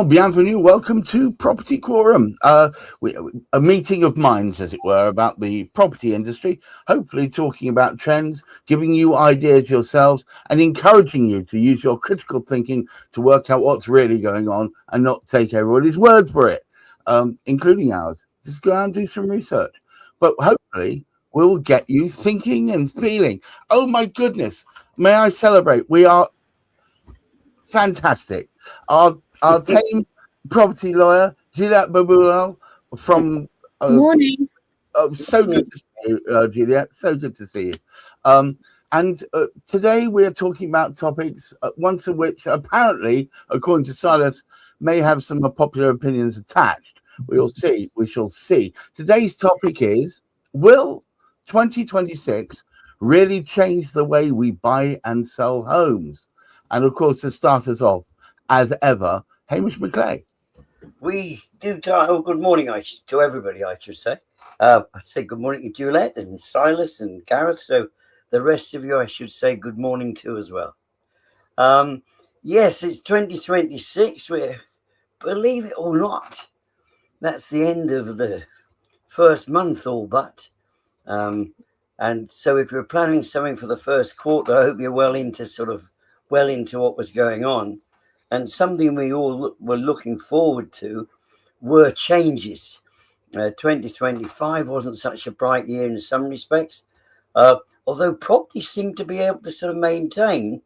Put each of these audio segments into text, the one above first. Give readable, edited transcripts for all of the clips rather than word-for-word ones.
Bienvenue, welcome to Property Quorum, a meeting of minds, as it were, about the property industry, hopefully talking about trends, giving you ideas yourselves, and encouraging you to use your critical thinking to work out what's really going on and not take everybody's word for it, including ours. Just go out and do some research. But hopefully, we'll get you thinking and feeling. Oh my goodness, may I celebrate? We are fantastic. Our team property lawyer, Juliette Babulal from... Morning. So good to see you, Juliette. So good to see you. And today we are talking about topics, one of which apparently, according to Silas, may have some popular opinions attached. We shall see. Today's topic is, will 2026 really change the way we buy and sell homes? And of course, to start us off, as ever, Hamish McClay. We do. Good morning to everybody, I should say. I'd say good morning to Juliette and Silas and Gareth. So the rest of you, I should say good morning to as well. Yes, it's 2026. Believe it or not, that's the end of the first month, all but. And so if you're planning something for the first quarter, I hope you're well into what was going on. And something we all were looking forward to were changes. 2025 wasn't such a bright year in some respects, although property seemed to be able to sort of maintain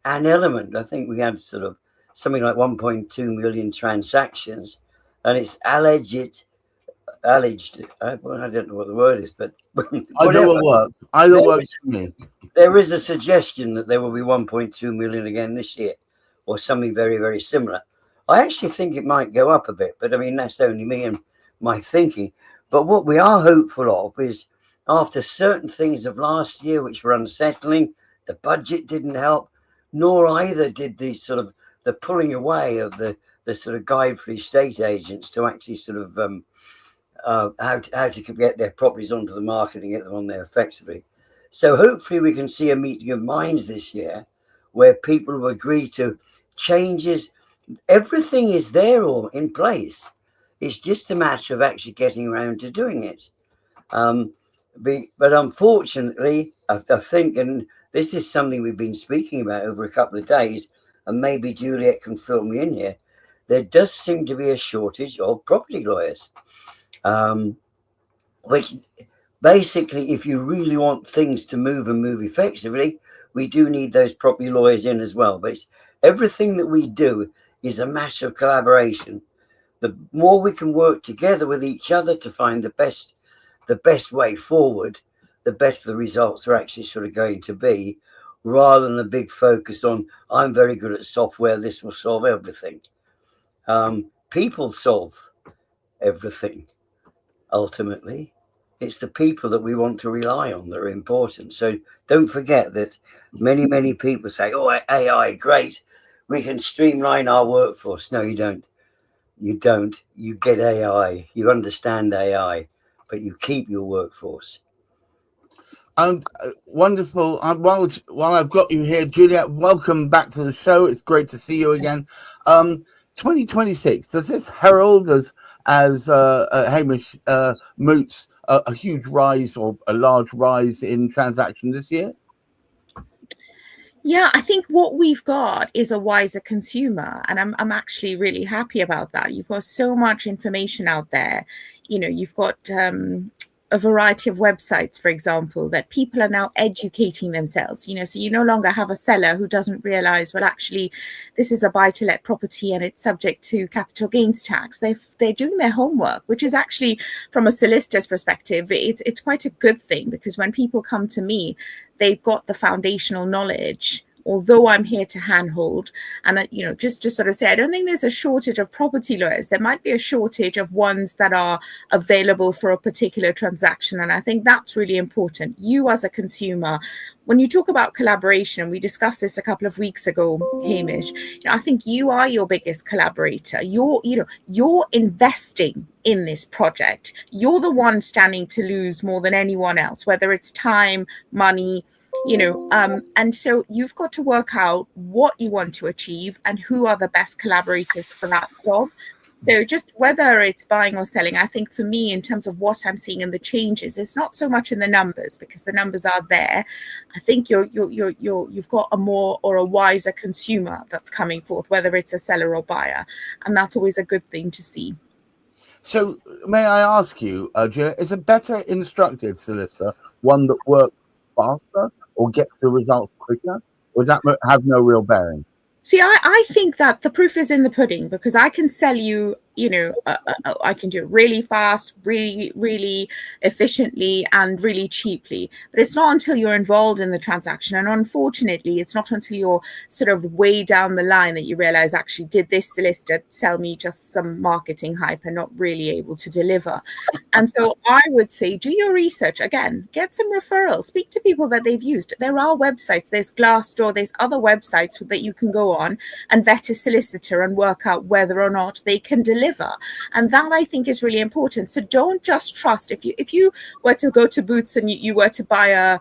an element. I think we had sort of something like 1.2 million transactions, and it's alleged. I don't know what the word is, but Either will work. Either works for me. There is a suggestion that there will be 1.2 million again this year, or something very, very similar. I actually think it might go up a bit, but I mean, that's only me and my thinking. But what we are hopeful of is, after certain things of last year, which were unsettling, the budget didn't help, nor either did the pulling away of the sort of guide for estate agents to actually sort of how to get their properties onto the market and get them on there effectively. So hopefully we can see a meeting of minds this year where people will agree to changes. Everything is there or in place. It's just a matter of actually getting around to doing it. But unfortunately, I think, and this is something we've been speaking about over a couple of days, and maybe Juliette can fill me in here, there does seem to be a shortage of property lawyers. Which basically, if you really want things to move and move effectively, we do need those property lawyers in as well. But everything that we do is a matter of collaboration. The more we can work together with each other to find the best way forward, the better the results are actually sort of going to be, rather than a big focus on, I'm very good at software, this will solve everything. People solve everything. Ultimately, it's the people that we want to rely on that are important. So don't forget that many people say, oh, AI, great, we can streamline our workforce. No, you don't. You get AI, you understand AI, but you keep your workforce. Wonderful. While I've got you here, Juliette, welcome back to the show. It's great to see you again. 2026, does this herald as Hamish moots a huge rise or a large rise in transactions this year? Yeah, I think what we've got is a wiser consumer, and I'm actually really happy about that. You've got so much information out there. You know, you've got a variety of websites, for example, that people are now educating themselves, you know, so you no longer have a seller who doesn't realize, well, actually, this is a buy-to-let property and it's subject to capital gains tax. They're doing their homework, which is actually, from a solicitor's perspective, it's quite a good thing, because when people come to me, they've got the foundational knowledge although I'm here to handhold and, just sort of say, I don't think there's a shortage of property lawyers. There might be a shortage of ones that are available for a particular transaction. And I think that's really important. You as a consumer, when you talk about collaboration, and we discussed this a couple of weeks ago, Hamish, I think you are your biggest collaborator. You're investing in this project. You're the one standing to lose more than anyone else, whether it's time, money, and so you've got to work out what you want to achieve and who are the best collaborators for that job. So just whether it's buying or selling, I think for me, in terms of what I'm seeing in the changes, it's not so much in the numbers, because the numbers are there. I think you've got a more or a wiser consumer that's coming forth, whether it's a seller or buyer, and that's always a good thing to see. So may I ask you, Gina, is a better instructed solicitor one that works faster or gets the results quicker, or does that have no real bearing? See, I think that the proof is in the pudding, because I can sell you, I can do it really fast, really, really efficiently and really cheaply. But it's not until you're involved in the transaction. And unfortunately, it's not until you're sort of way down the line that you realize, actually, did this solicitor sell me just some marketing hype and not really able to deliver? And so I would say, do your research. Again, get some referrals, speak to people that they've used. There are websites, there's Glassdoor, there's other websites that you can go on and vet a solicitor and work out whether or not they can deliver. And that, I think, is really important. So don't just trust. If you were to go to Boots and you were to buy a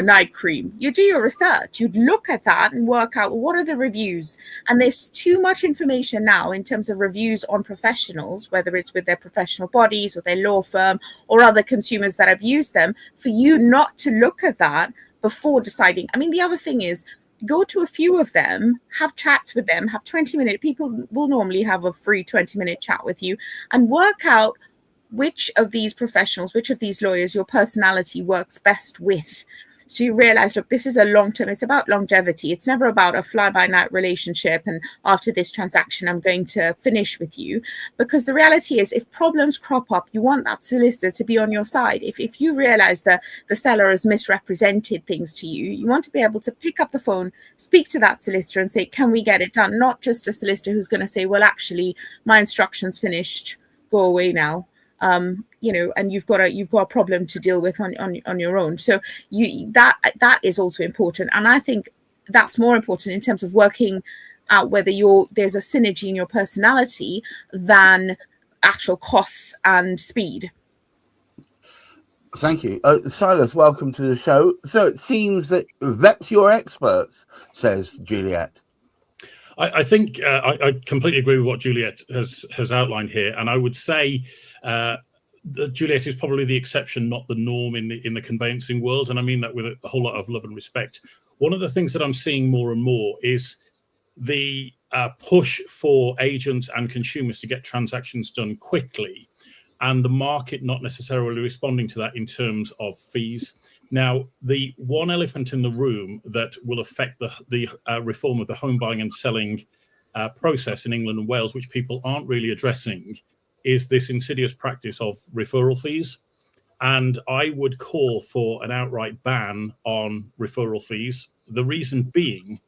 night cream, you do your research. You'd look at that and work out, what are the reviews? And there's too much information now in terms of reviews on professionals, whether it's with their professional bodies or their law firm or other consumers that have used them, for you not to look at that before deciding. I mean, the other thing is, go to a few of them, have chats with them, have 20-minute, people will normally have a free 20-minute chat with you, and work out which of these professionals, which of these lawyers your personality works best with. So you realize, look, this is a long-term, it's about longevity. It's never about a fly-by-night relationship and after this transaction, I'm going to finish with you. Because the reality is, if problems crop up, you want that solicitor to be on your side. If you realize that the seller has misrepresented things to you, you want to be able to pick up the phone, speak to that solicitor and say, can we get it done? Not just a solicitor who's going to say, well, actually, my instruction's finished, go away now. And you've got a problem to deal with on your own. So that is also important, and I think that's more important in terms of working out whether there's a synergy in your personality than actual costs and speed. Thank you, Silas. Welcome to the show. So it seems that vet your experts, says Juliet. I think I completely agree with what Juliet has outlined here, and I would say Juliet is probably the exception, not the norm in the conveyancing world, and I mean that with a whole lot of love and respect. One of the things that I'm seeing more and more is the push for agents and consumers to get transactions done quickly, and the market not necessarily responding to that in terms of fees. Now, the one elephant in the room that will affect the reform of the home buying and selling process in England and Wales, which people aren't really addressing, is this insidious practice of referral fees. And I would call for an outright ban on referral fees. The reason being,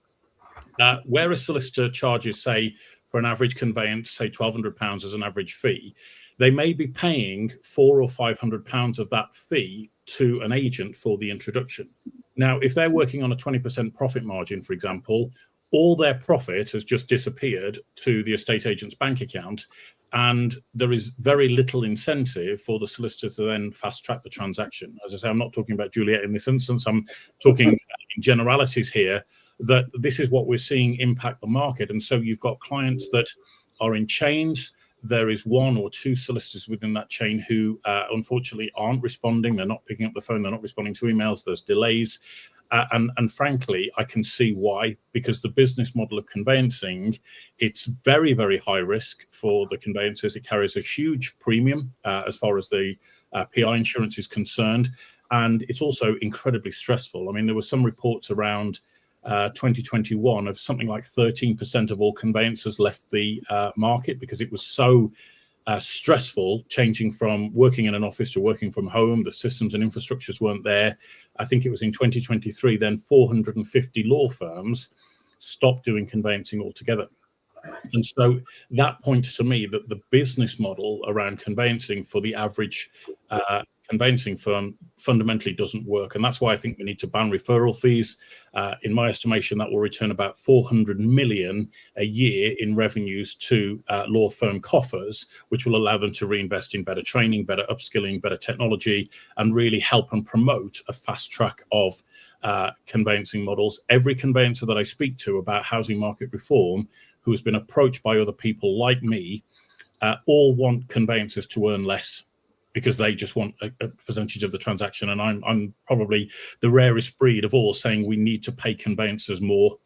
where a solicitor charges, say, for an average conveyance, say £1,200 as an average fee, they may be paying £400 or £500 of that fee to an agent for the introduction. Now, if they're working on a 20% profit margin, for example, all their profit has just disappeared to the estate agent's bank account, and there is very little incentive for the solicitor to then fast track the transaction. As I say, I'm not talking about Juliet in this instance. I'm talking in generalities here, that this is what we're seeing impact the market. And so you've got clients that are in chains. There is one or two solicitors within that chain who unfortunately aren't responding. They're not picking up the phone. They're not responding to emails. There's delays. And frankly, I can see why, because the business model of conveyancing, it's very, very high risk for the conveyancers. It carries a huge premium as far as the PI insurance is concerned. And it's also incredibly stressful. I mean, there were some reports around 2021 of something like 13% of all conveyancers left the market because it was so stressful, changing from working in an office to working from home. The systems and infrastructures weren't there. I think it was in 2023, then 450 law firms stopped doing conveyancing altogether. And so that points to me that the business model around conveyancing for the average conveyancing firm fundamentally doesn't work. And that's why I think we need to ban referral fees. In my estimation, that will return about 400 million a year in revenues to law firm coffers, which will allow them to reinvest in better training, better upskilling, better technology, and really help and promote a fast track of conveyancing models. Every conveyancer that I speak to about housing market reform who has been approached by other people like me, all want conveyancers to earn less because they just want a percentage of the transaction. And I'm probably the rarest breed of all saying we need to pay conveyancers more.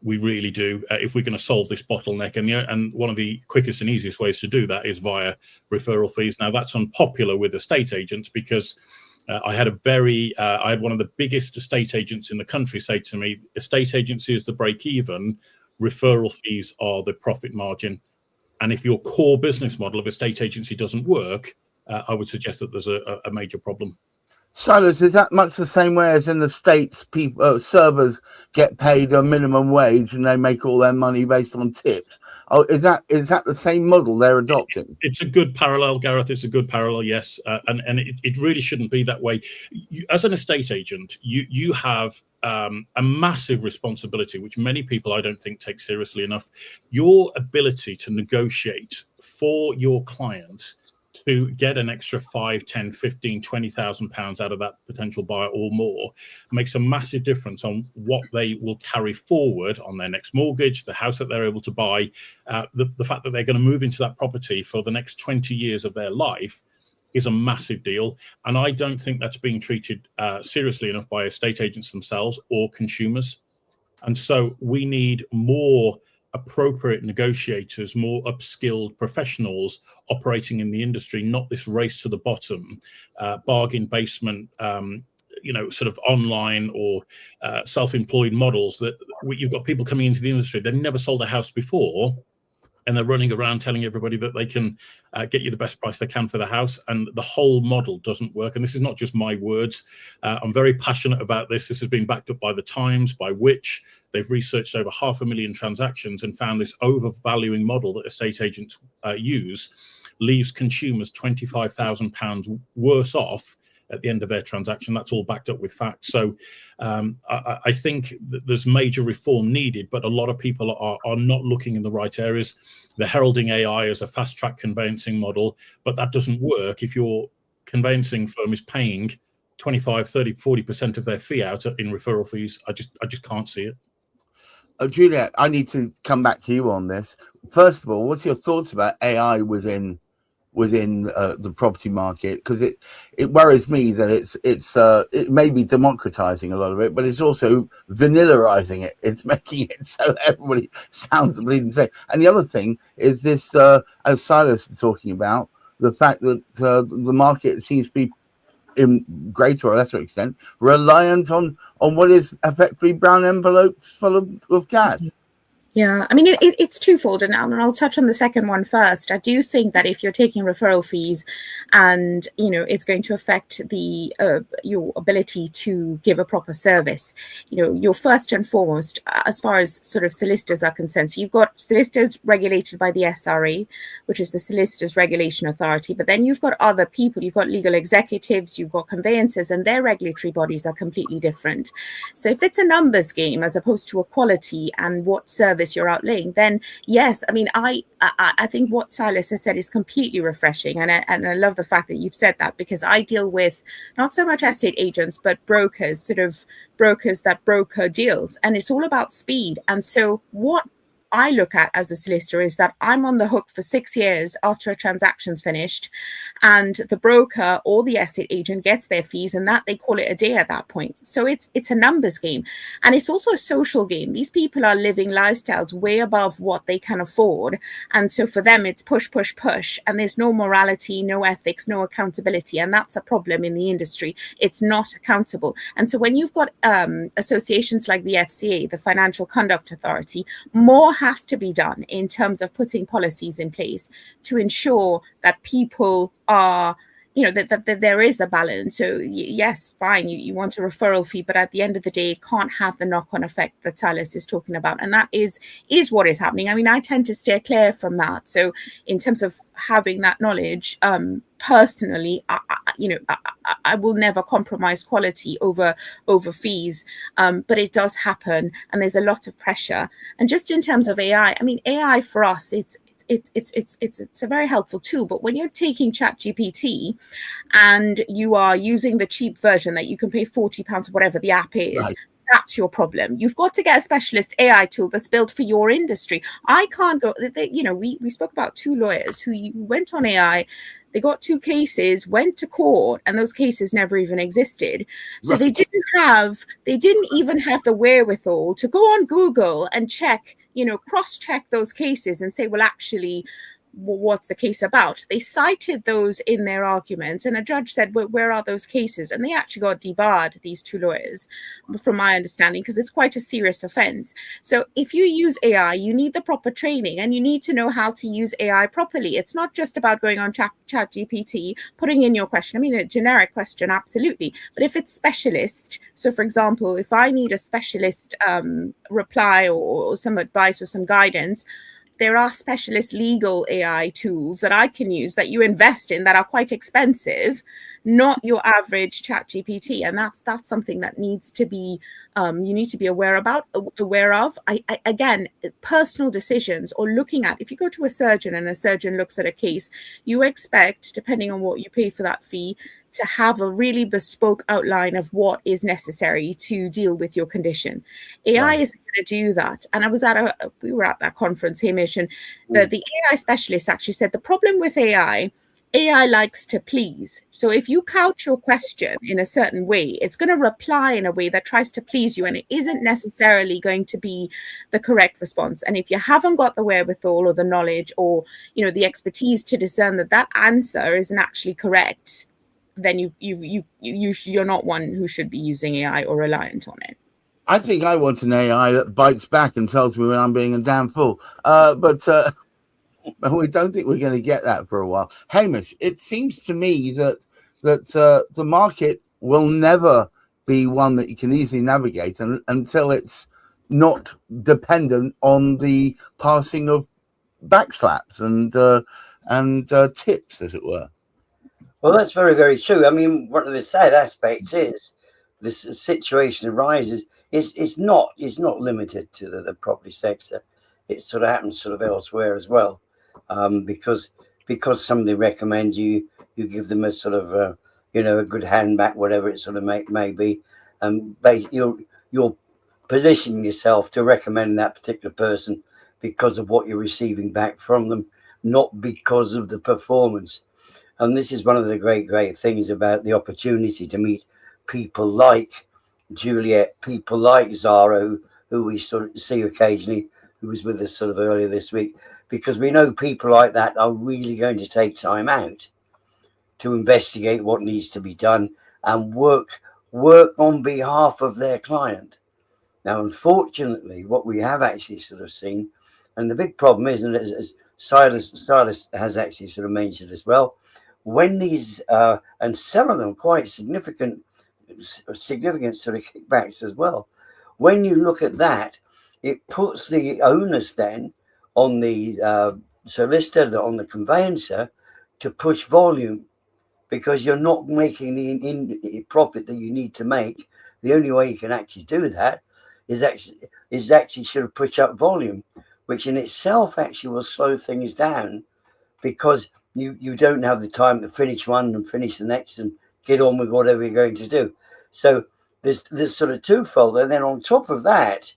We really do, if we're going to solve this bottleneck. And one of the quickest and easiest ways to do that is via referral fees. Now, that's unpopular with estate agents because I had one of the biggest estate agents in the country say to me, estate agency is the break even, referral fees are the profit margin. And if your core business model of estate agency doesn't work, I would suggest that there's a major problem. Silas, is that much the same way as in the States? People, servers get paid a minimum wage and they make all their money based on tips. Oh, is that the same model they're adopting? It's a good parallel, Gareth. It's a good parallel, yes. And it really shouldn't be that way. As an estate agent, you have a massive responsibility, which many people I don't think take seriously enough. Your ability to negotiate for your clients to get an extra 5, 10, 15, 20,000 pounds out of that potential buyer or more makes a massive difference on what they will carry forward on their next mortgage, the house that they're able to buy, the fact that they're going to move into that property for the next 20 years of their life is a massive deal. And I don't think that's being treated seriously enough by estate agents themselves or consumers. And so we need more appropriate negotiators, more upskilled professionals operating in the industry, not this race to the bottom, bargain basement, sort of online or self-employed models that you've got people coming into the industry. They've never sold a house before, and they're running around telling everybody that they can get you the best price they can for the house. And the whole model doesn't work. And this is not just my words. I'm very passionate about this. This has been backed up by the Times, by Which. They've researched over 500,000 transactions and found this overvaluing model that estate agents use leaves consumers £25,000 worse off at the end of their transaction. That's all backed up with facts. So I think that there's major reform needed, but a lot of people are not looking in the right areas. They're heralding AI as a fast track conveyancing model, but that doesn't work if your conveyancing firm is paying 25, 30, 40% of their fee out in referral fees. I just can't see it. Juliet, I need to come back to you on this. First of all, what's your thoughts about AI within the property market? Because it worries me that it may be democratizing a lot of it, but it's also vanillaizing it. It's making it so everybody sounds bleeding the same. And the other thing is this, as Silas was talking about, the fact that the market seems to be in greater or lesser extent reliant on what is effectively brown envelopes full of cash. Yeah, I mean, it's twofold, and I'll touch on the second one first. I do think that if you're taking referral fees and, it's going to affect your ability to give a proper service, you're first and foremost, as far as sort of solicitors are concerned. So you've got solicitors regulated by the SRA, which is the Solicitors Regulation Authority, but then you've got other people, you've got legal executives, you've got conveyancers, and their regulatory bodies are completely different. So if it's a numbers game as opposed to a quality and what service you're outlaying, then yes, I mean, I think what Silas has said is completely refreshing, and I love the fact that you've said that, because I deal with not so much estate agents but brokers, sort of brokers that broker deals, and it's all about speed. And so what I look at as a solicitor is that I'm on the hook for 6 years after a transaction's finished, and the broker or the estate agent gets their fees, and that they call it a day at that point. So it's a numbers game, and it's also a social game. These people are living lifestyles way above what they can afford, and so for them it's push, push, push, and there's no morality, no ethics, no accountability, and that's a problem in the industry. It's not accountable. And so when you've got associations like the FCA, the Financial Conduct Authority, more has to be done in terms of putting policies in place to ensure that people are, that there is a balance. So yes, fine, you want a referral fee, but at the end of the day, it can't have the knock-on effect that Silas is talking about. And that is what is happening. I mean, I tend to steer clear from that. So in terms of having that knowledge, personally, I will never compromise quality over fees, but it does happen, and there's a lot of pressure. And just in terms of AI, I mean, AI for us, it's a very helpful tool, but when you're taking ChatGPT and you are using the cheap version that you can pay £40 whatever the app is, right, that's your problem. You've got to get a specialist AI tool that's built for your industry. I can't go, we spoke about 2 lawyers who went on AI. They got 2 cases, went to court, and those cases never even existed. So right, they didn't even have the wherewithal to go on Google and check, cross-check those cases and say, well, actually, what's the case about? They cited those in their arguments, and a judge said, well, where are those cases? And they actually got debarred, these 2 lawyers, from my understanding, because it's quite a serious offense. So if you use AI, you need the proper training, and you need to know how to use AI properly. It's not just about going on ChatGPT, putting in your question. I mean, a generic question, absolutely. But if it's specialist, so for example, if I need a specialist reply or some advice or some guidance, there are specialist legal AI tools that I can use that you invest in that are quite expensive, not your average ChatGPT. And that's something that needs to be, you need to be aware of. Again, personal decisions, or looking at, if you go to a surgeon and a surgeon looks at a case, you expect, depending on what you pay for that fee, to have a really bespoke outline of what is necessary to deal with your condition. AI isn't going to do that. And we were at that conference, Hamish, and the AI specialist actually said the problem with AI likes to please. So if you couch your question in a certain way, it's going to reply in a way that tries to please you, and it isn't necessarily going to be the correct response. And if you haven't got the wherewithal or the knowledge or, the expertise to discern that answer isn't actually correct, then you're not one who should be using AI or reliant on it. I think I want an AI that bites back and tells me when I'm being a damn fool. But we don't think we're going to get that for a while. Hamish, it seems to me that the market will never be one that you can easily navigate until it's not dependent on the passing of backslaps and tips, as it were. Well, that's very, very true. I mean, one of the sad aspects is this situation arises. It's not limited to the property sector. It sort of happens sort of elsewhere as well, because somebody recommends you give them a sort of a good hand back, whatever it sort of may be, and you're positioning yourself to recommend that particular person because of what you're receiving back from them, not because of the performance. And this is one of the great things about the opportunity to meet people like Juliet, people like Zara, who we sort of see occasionally, who was with us sort of earlier this week, because we know people like that are really going to take time out to investigate what needs to be done and work on behalf of their client. Now, unfortunately, what we have actually sort of seen, and the big problem is, and as Silas has actually sort of mentioned as well, when these and some of them quite significant sort of kickbacks as well, when you look at that, it puts the onus then on the solicitor, on the conveyancer, to push volume, because you're not making the profit that you need to make. The only way you can actually do that is actually sort of push up volume, which in itself actually will slow things down, because you don't have the time to finish one and finish the next and get on with whatever you're going to do. So there's sort of twofold. And then on top of that,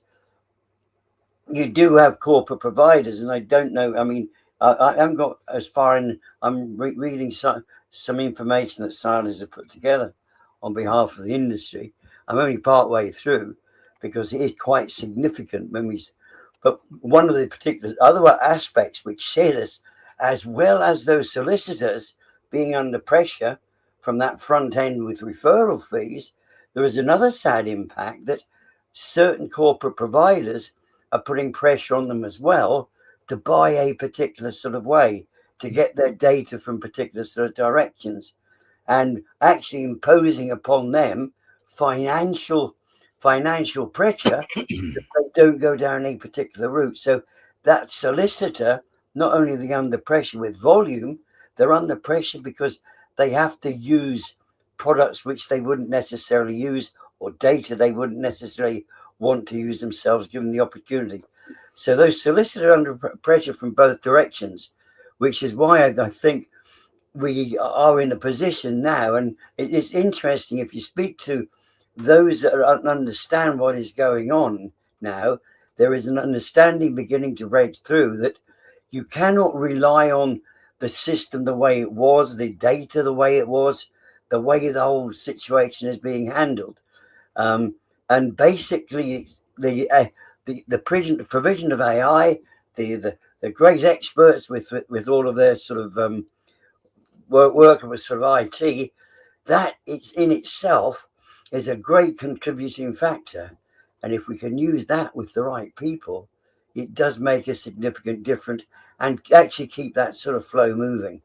you do have corporate providers. And I don't know, I mean, I haven't got as far in, I'm reading some information that Silas has put together on behalf of the industry. I'm only part way through, because it is quite significant but one of the particular other aspects which said us, as well as those solicitors being under pressure from that front end with referral fees, there is another sad impact that certain corporate providers are putting pressure on them as well to buy a particular sort of way, to get their data from particular sort of directions, and actually imposing upon them financial pressure if they don't go down a particular route. So that solicitor, not only are they under pressure with volume, they're under pressure because they have to use products which they wouldn't necessarily use, or data they wouldn't necessarily want to use themselves given the opportunity. So those solicitors are under pressure from both directions, which is why I think we are in a position now. And it's interesting, if you speak to those that understand what is going on now, there is an understanding beginning to break through that you cannot rely on the system the way it was, the data the way it was, the way the whole situation is being handled. And basically the provision of AI, the great experts with all of their sort of working with sort of IT, that it's in itself is a great contributing factor. And if we can use that with the right people, it does make a significant difference and actually keep that sort of flow moving.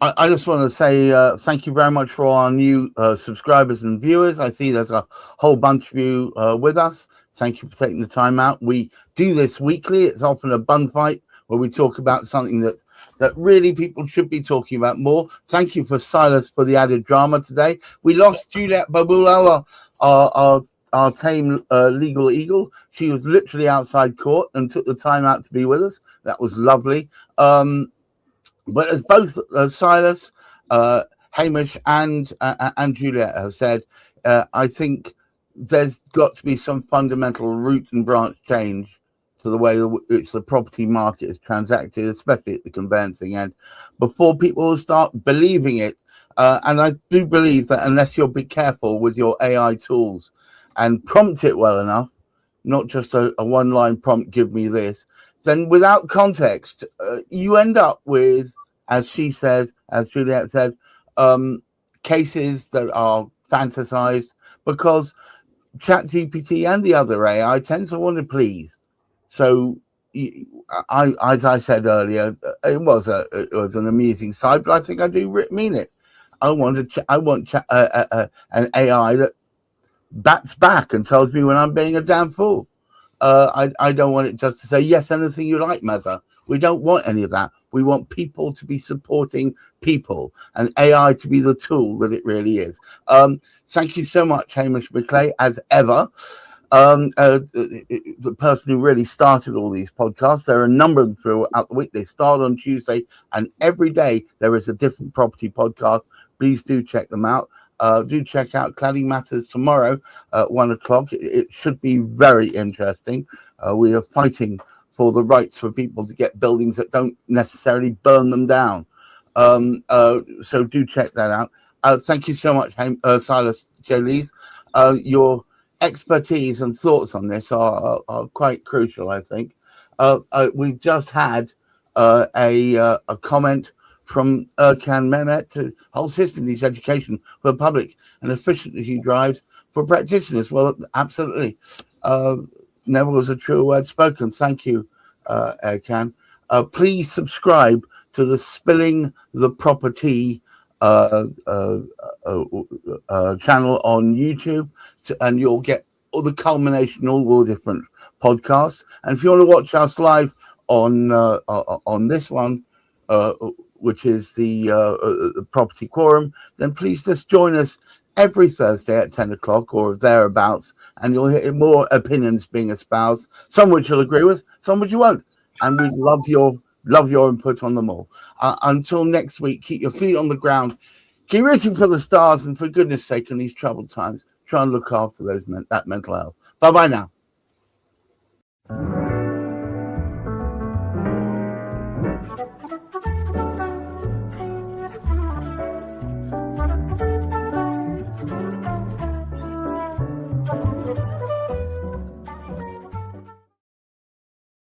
I just want to say thank you very much for our new subscribers and viewers. I see there's a whole bunch of you with us. Thank you for taking the time out. We do this weekly. It's often a bun fight where we talk about something that really people should be talking about more. Thank you for Silas for the added drama today. We lost Juliet Babulala, our tame legal eagle. She was literally outside court and took the time out to be with us. That was lovely. But as both Silas, Hamish, and Juliet have said, I think there's got to be some fundamental root and branch change to the way in which the property market is transacted, especially at the conveyancing end, before people will start believing it. And I do believe that unless you'll be careful with your AI tools and prompt it well enough, not just a one-line prompt, give me this, then without context, you end up with, as she says, as Juliet said, cases that are fantasized, because ChatGPT and the other AI tend to want to please. So, as I said earlier, it was an amusing side, but I think I do mean it. I want an AI that bats back and tells me when I'm being a damn fool. I don't want it just to say, yes, anything you like, Mother. We don't want any of that. We want people to be supporting people and AI to be the tool that it really is. Thank you so much, Hamish McClay, as ever. The person who really started all these podcasts. There are a number of them throughout the week. They start on Tuesday, and every day there is a different property podcast. Please do check them out. Do check out Cladding Matters tomorrow at 1 o'clock. It should be very interesting. We are fighting for the rights for people to get buildings that don't necessarily burn them down. So do check that out. Thank you so much, Silas J. Your expertise and thoughts on this are quite crucial, I think. We've just had a comment from Erkan Mehmet to whole system needs education for the public and efficiency drives for practitioners. Well, absolutely. Never was a true word spoken. Thank you, Erkan. Please subscribe to the Spilling the Property channel on YouTube, and you'll get all the culmination, all the different podcasts. And if you want to watch us live on this one, which is the Property Quorum, then please just join us every Thursday at 10 o'clock or thereabouts, and you'll hear more opinions being espoused, some which you'll agree with, some which you won't. And we love your input on them all. Until next week, keep your feet on the ground, keep reaching for the stars, and for goodness sake, in these troubled times, try and look after that mental health. Bye-bye now.